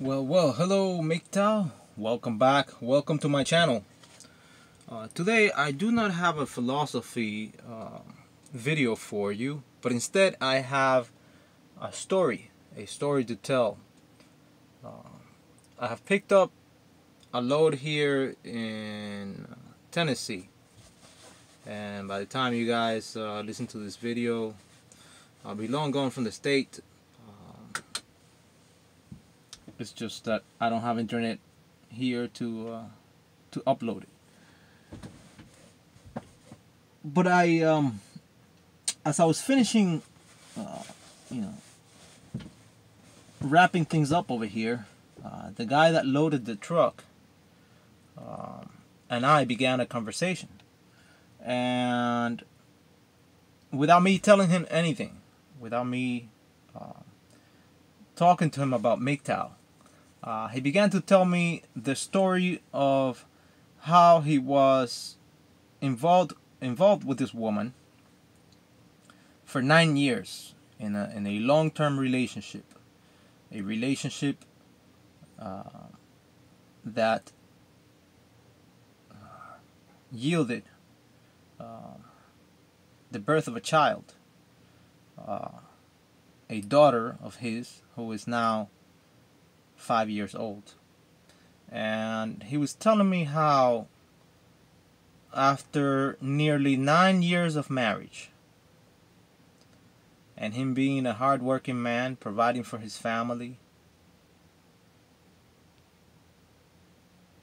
Well, hello MGTOW. Welcome back. Welcome to my channel. Today I do not have a philosophy video for you, but instead I have a story to tell. I have picked up a load here in Tennessee, and by the time you guys listen to this video, I'll be long gone from the state. It's just that I don't have internet here to upload it. But as I was finishing, wrapping things up over here, the guy that loaded the truck and I began a conversation, and without me telling him anything, without me talking to him about MGTOW. He began to tell me the story of how he was involved with this woman for 9 years in a long-term relationship, a relationship that yielded the birth of a child, a daughter of his who is now 5 years old. And he was telling me how after nearly 9 years of marriage and him being a hard-working man, providing for his family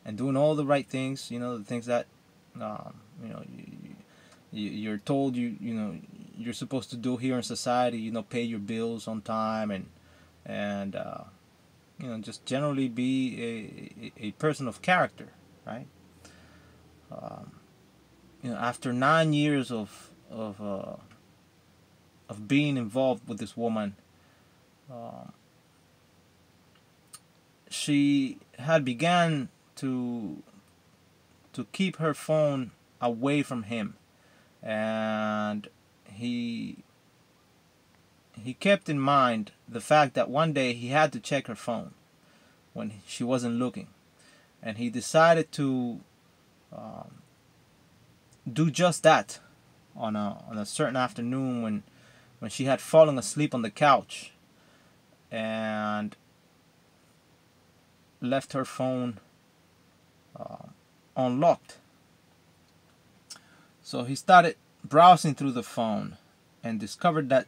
and doing all the right things, the things that you're told you're supposed to do here in society, pay your bills on time and just generally be a person of character, right? After 9 years of being involved with this woman, she had began to keep her phone away from him, and he kept in mind the fact that one day he had to check her phone when she wasn't looking, and he decided to do just that on a certain afternoon when she had fallen asleep on the couch and left her phone unlocked. So he started browsing through the phone and discovered that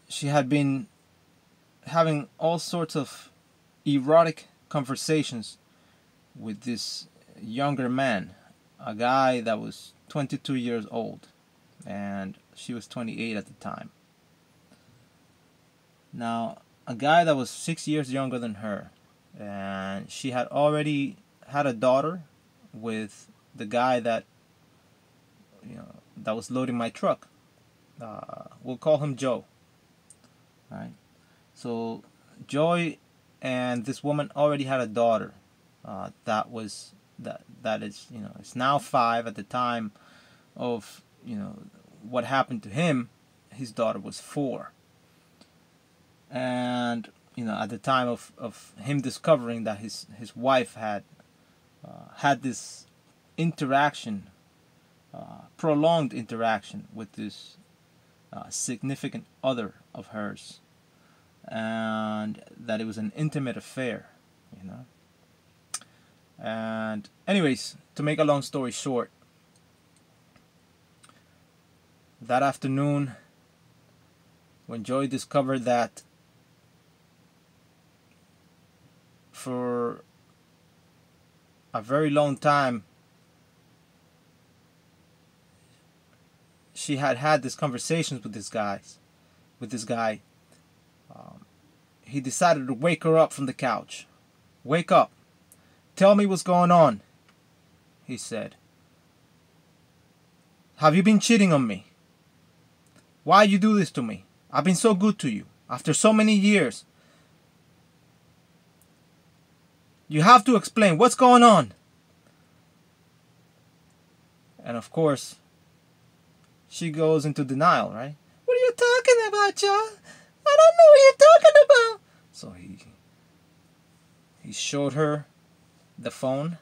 she had been having all sorts of erotic conversations with this younger man, a guy that was 22 years old, and she was 28 at the time. Now, a guy that was 6 years younger than her, and she had already had a daughter with the guy that that was loading my truck. We'll call him Joe. Right. So Joy and this woman already had a daughter that is it's now 5. At the time of what happened to him, his daughter was 4. And at the time of him discovering that his wife had this interaction, prolonged interaction with this significant other of hers, and that it was an intimate affair, And anyways, to make a long story short, that afternoon when Joy discovered that for a very long time she had these conversations with this guy, he decided to wake her up from the couch. "Wake up. Tell me what's going on," he said. "Have you been cheating on me? Why you do this to me? I've been so good to you after so many years. You have to explain what's going on." And of course, she goes into denial, right? "What are you talking about, Joe? I don't know what you're talking about." So he he showed her the phone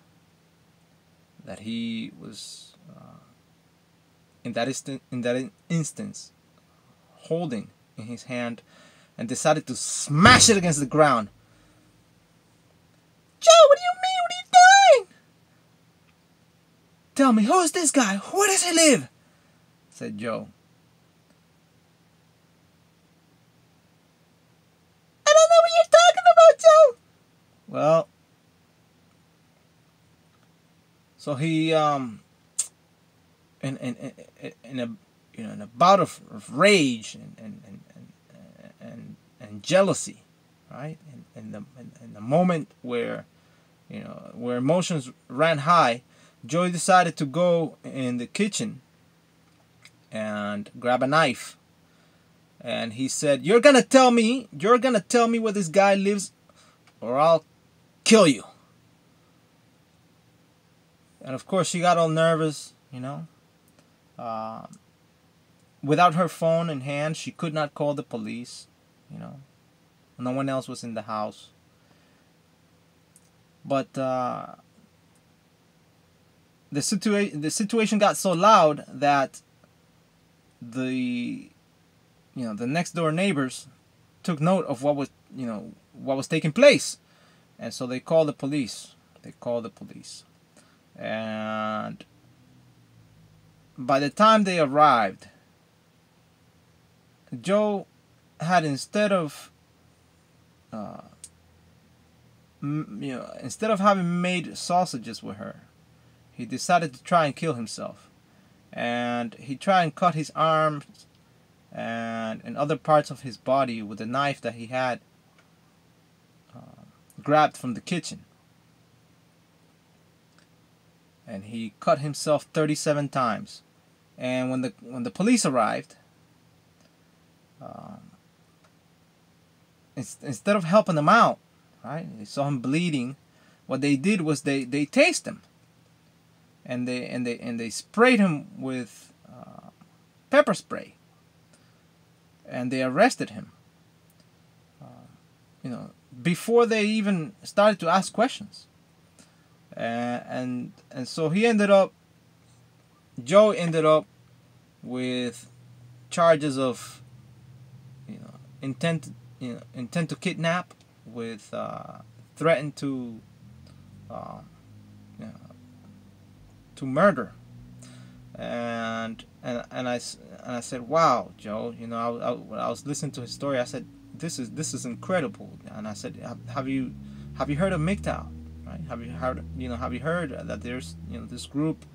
that he was in that instance holding in his hand, and decided to smash it against the ground. Joe, what do you mean? What are you doing? Tell me, who is this guy? Where does he live? Said Joe. I don't know what you're talking about, Joe. Well, so he in a bout of rage and jealousy, right? In the moment where where emotions ran high, Joey decided to go in the kitchen and grab a knife, and he said, "You're gonna tell me where this guy lives, or I'll kill you." And of course, she got all nervous, without her phone in hand, she could not call the police. No one else was in the house. But the situation got so loud that the next door neighbors took note of what was taking place, and so they called the police. And by the time they arrived, Joe had, instead of having made sausages with her, he decided to try and kill himself. And he tried and cut his arms and other parts of his body with a knife that he had grabbed from the kitchen. And he cut himself 37 times. And when the police arrived, instead of helping him out, right? They saw him bleeding. What they did was they tased him, and they sprayed him with pepper spray, and they arrested him. Before they even started to ask questions, and so Joe ended up with charges of intent to kidnap, with threaten to murder, and I said, "Wow, Joe, when I was listening to his story, I said, this is incredible." And I said, "Have you heard of MGTOW, right? Have you heard that there's this group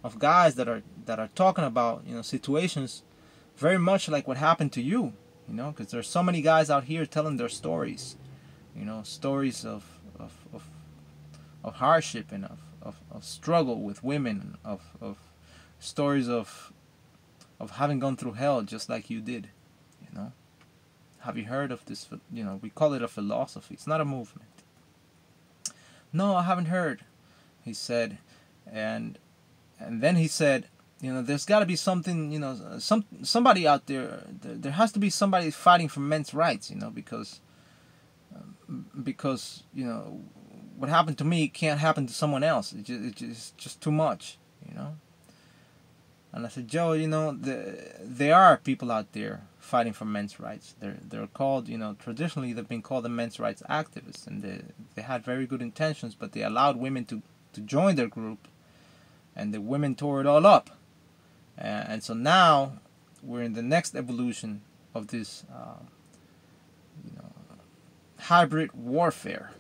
of guys that are talking about situations very much like what happened to you, because there's so many guys out here telling their stories, stories of hardship and of struggle with women, of stories of having gone through hell just like you did, Have you heard of this? We call it a philosophy. It's not a movement." "No, I haven't heard," he said, and then he said, "There's got to be something, somebody out there. There has to be somebody fighting for men's rights, because what happened to me can't happen to someone else. It's just too much, And I said, "Joe, there are people out there fighting for men's rights. They're called, traditionally they've been called the men's rights activists, and they had very good intentions, but they allowed women to join their group, and the women tore it all up. And so now we're in the next evolution of this hybrid warfare,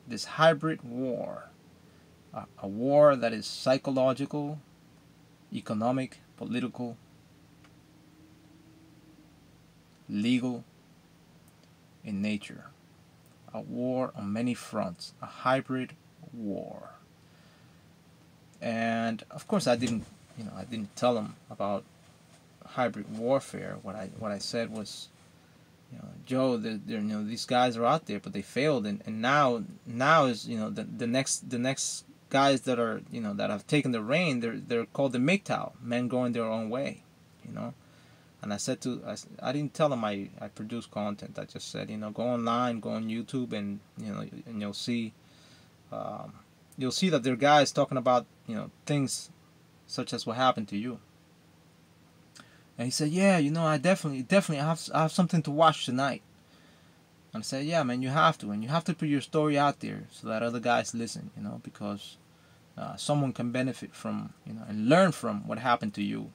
this hybrid war, a war that is psychological, economic, political, legal in nature. A war on many fronts, a hybrid war." And of course, I didn't tell him about hybrid warfare. What I said was, "Joe, these guys are out there, but they failed, and now is the next guys that are that have taken the reign. They're called the MGTOW, men going their own way, And I didn't tell him I produce content. I just said, go online, go on YouTube, and and um, you'll see that there are guys talking about things such as what happened to you. And he said, yeah, I definitely I have something to watch tonight. And I said, yeah, man, you have to, and you have to put your story out there so that other guys listen, because someone can benefit from, and learn from what happened to you.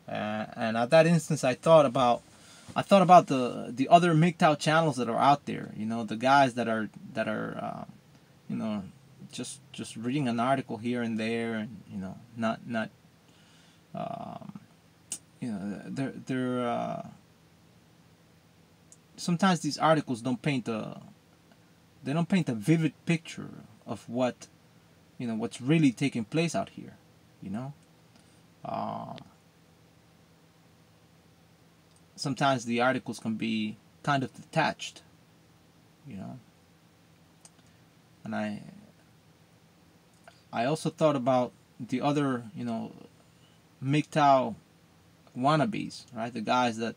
And at that instance, I thought about the other MGTOW channels that are out there. The guys that are you know, just reading an article here and there, and not um, they're sometimes these articles don't paint a vivid picture of what's really taking place out here. Um, Sometimes the articles can be kind of detached, and I also thought about the other MGTOW wannabes, right? The guys that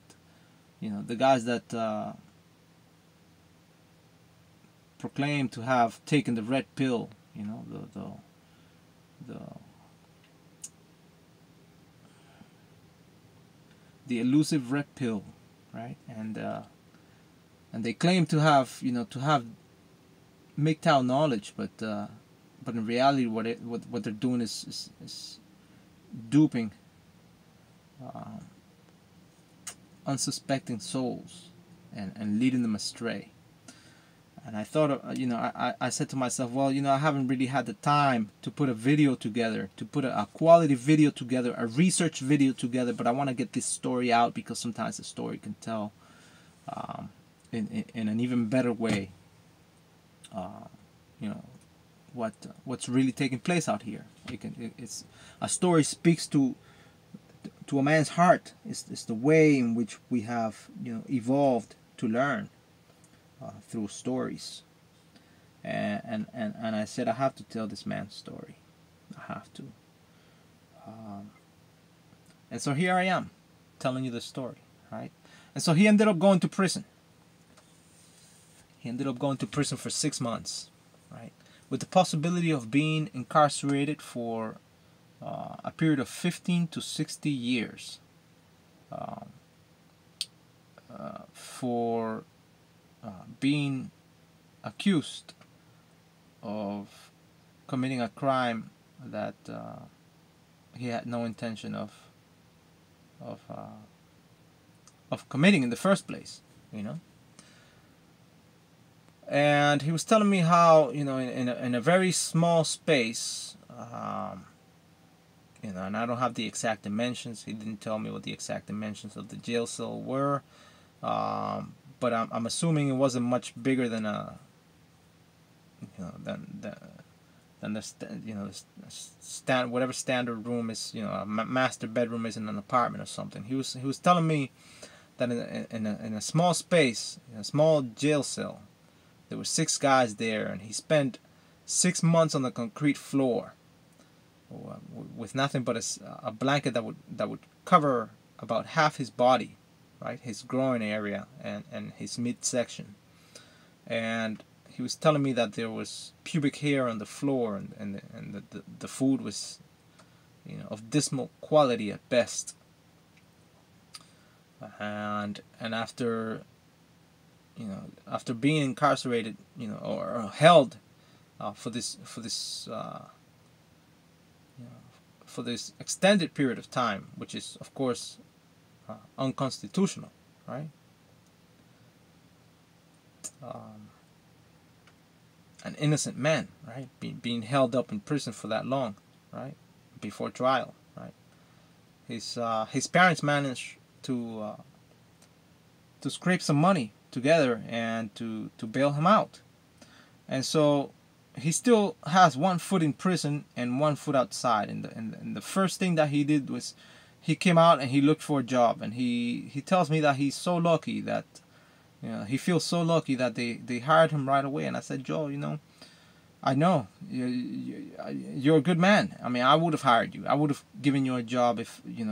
proclaim to have taken the red pill, the the elusive red pill, right? And they claim to have MGTOW knowledge, but in reality, what they're doing is duping unsuspecting souls and leading them astray. And I thought, I said to myself, well, I haven't really had the time to put a video together, to put a quality video together, a research video together, but I want to get this story out because sometimes the story can tell in an even better way, what's really taking place out here. It's a story speaks to a man's heart. It's the way in which we have evolved to learn through stories, and I said I have to tell this man's story. I have to, and so here I am, telling you the story, right? And so he ended up going to prison. He ended up going to prison for 6 months, right, with the possibility of being incarcerated for a period of 15 to 60 years for being accused of committing a crime that he had no intention of committing in the first place, And he was telling me how, in a very small space, and I don't have the exact dimensions. He didn't tell me what the exact dimensions of the jail cell were, but I'm assuming it wasn't much bigger than whatever standard room is, a master bedroom is in an apartment or something. He was telling me that in a small space, in a small jail cell, there were 6 guys there, and he spent 6 months on the concrete floor with nothing but a blanket that would cover about half his body, right, his groin area and his midsection. And he was telling me that there was pubic hair on the floor, and the food was of dismal quality at best. And after being incarcerated, or held for this extended period of time, which is of course unconstitutional, right? An innocent man, right, being held up in prison for that long, right, before trial, right? His parents managed to scrape some money together and to bail him out, and so he still has one foot in prison and one foot outside. And the first thing that he did was he came out and he looked for a job, and he tells me that he's so lucky that he feels so lucky that they hired him right away. And I said, Joe, I know you're a good man. I mean, I would have hired you. I would have given you a job if you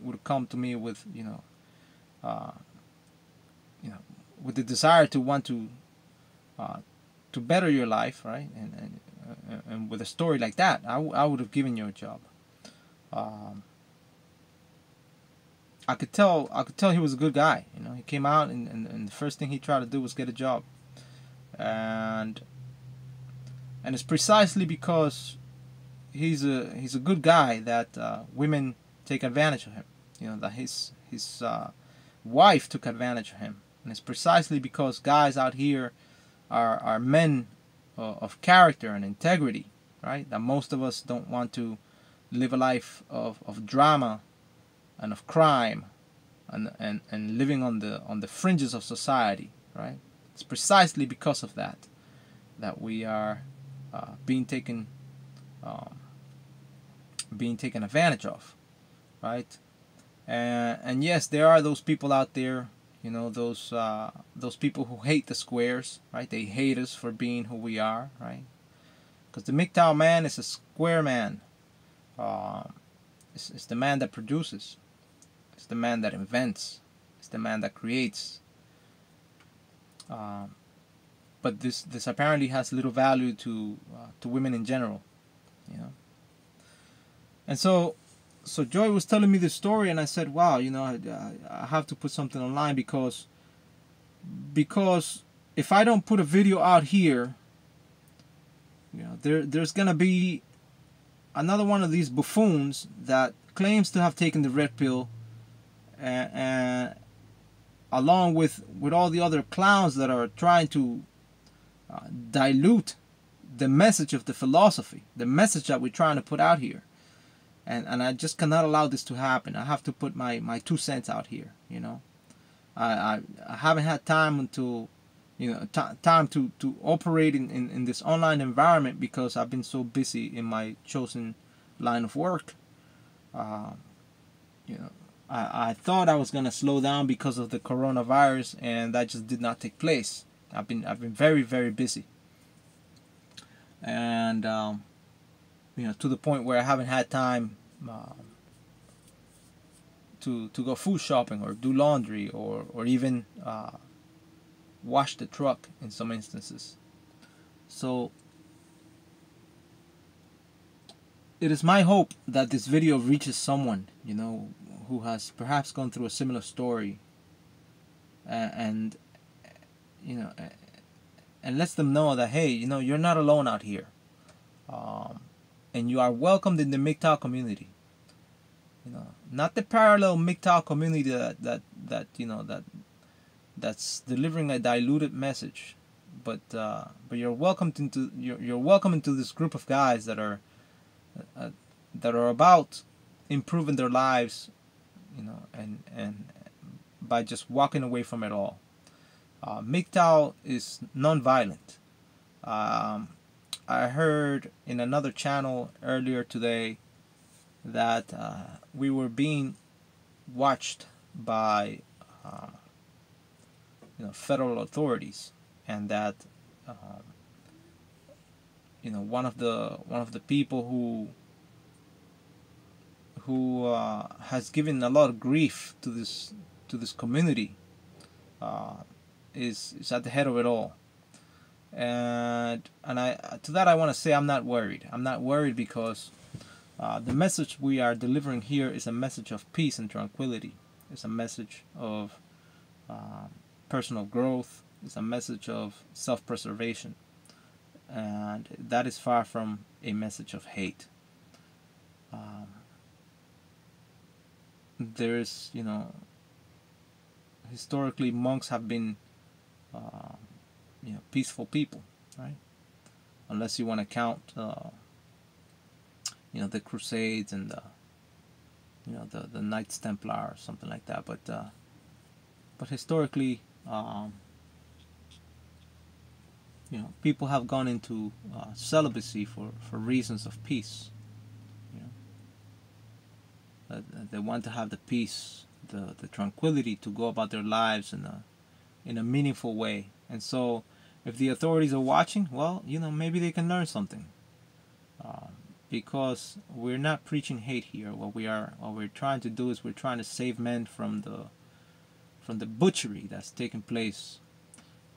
would have come to me with uh, with the desire to want to better your life, right? And with a story like that, I would have given you a job. Um, I could tell he was a good guy. He came out and the first thing he tried to do was get a job, and it's precisely because he's a good guy that women take advantage of him. That his wife took advantage of him, and it's precisely because guys out here are men of character and integrity, right? That most of us don't want to live a life of drama and of crime and living on the fringes of society, right? It's precisely because of that we are being taken advantage of, right? And yes, there are those people out there, those people who hate the squares, right? They hate us for being who we are, right? Because the MGTOW man is a square man. It's the man that produces. It's the man that invents. It's the man that creates. But this apparently has little value to women in general, And so Joy was telling me this story, and I said, "Wow, I have to put something online because if I don't put a video out here, there's gonna be another one of these buffoons that claims to have taken the red pill, and along with all the other clowns that are trying to dilute the message of the philosophy, the message that we're trying to put out here." And I just cannot allow this to happen. I have to put my 2 cents out here. I haven't had time until time to operate in this online environment because I've been so busy in my chosen line of work. I thought I was gonna slow down because of the coronavirus, and that just did not take place. I've been very, very busy, and to the point where I haven't had time to go food shopping or do laundry or even wash the truck in some instances. So it is my hope that this video reaches someone who has perhaps gone through a similar story, and and lets them know that, hey, you're not alone out here. And you are welcomed in the MGTOW community. Not the parallel MGTOW community that's delivering a diluted message, but you're welcomed into this group of guys that are about improving their lives, and by just walking away from it all. MGTOW is non-violent. I heard in another channel earlier today that we were being watched by federal authorities, and that one of the people who has given a lot of grief to this community is at the head of it all. And I want to say I'm not worried. I'm not worried because the message we are delivering here is a message of peace and tranquility. It's a message of personal growth. It's a message of self-preservation, and that is far from a message of hate. There's historically monks have been peaceful people, right? Unless you want to count the Crusades and the Knights Templar or something like that, but historically people have gone into celibacy for reasons of peace. They want to have the peace, the tranquility to go about their lives in a meaningful way. And so if the authorities are watching, well, maybe they can learn something, because we're not preaching hate here. What we're trying to do is we're trying to save men from from the butchery that's taking place.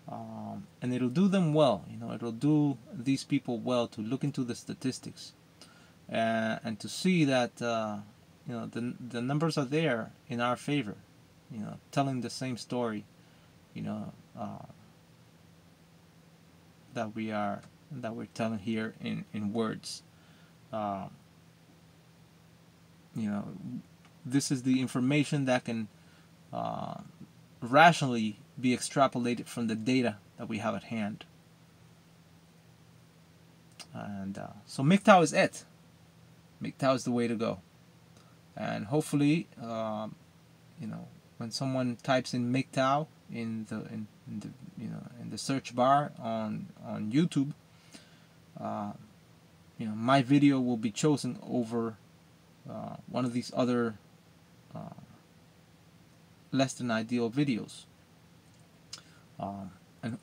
And it'll do them well, it'll do these people well to look into the statistics and to see that the numbers are there in our favor, telling the same story, that we're telling here in words. This is the information that can rationally be extrapolated from the data that we have at hand. And so MGTOW is it. MGTOW is the way to go. And hopefully, when someone types in MGTOW in the search bar on YouTube, my video will be chosen over one of these other less than ideal videos,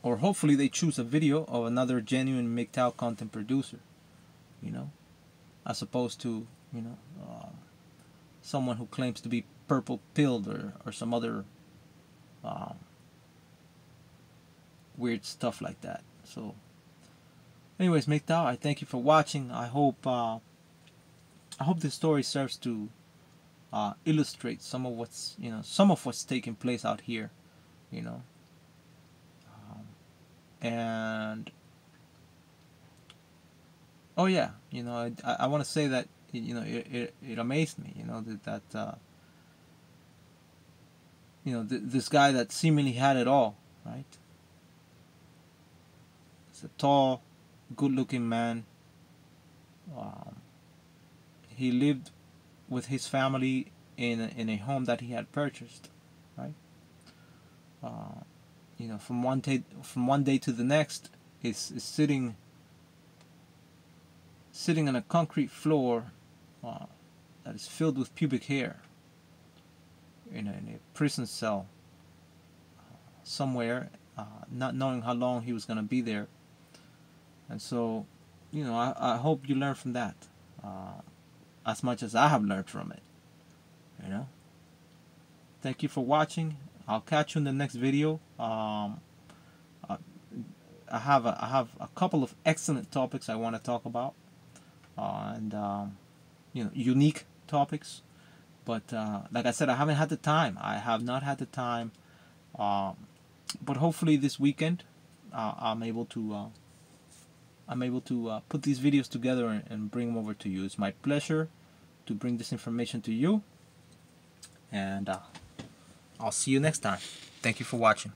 or hopefully they choose a video of another genuine MGTOW content producer, as opposed to someone who claims to be purple pilled or some other weird stuff like that. So anyways, MGTOW, I thank you for watching. I hope this story serves to illustrate some of what's taking place out here, and oh yeah, I want to say that it amazed me, that this guy that seemingly had it all, right? He's a tall, good-looking man. He lived with his family in a home that he had purchased, right? From one day to the next, is sitting on a concrete floor that is filled with pubic hair in a prison cell somewhere, not knowing how long he was going to be there. And so, I hope you learn from that as much as I have learned from it. Thank you for watching. I'll catch you in the next video. I have a couple of excellent topics I want to talk about, and unique topics. But like I said, I haven't had the time. I have not had the time. But hopefully this weekend, I'm able to put these videos together and bring them over to you. It's my pleasure to bring this information to you, and I'll see you next time. Thank you for watching.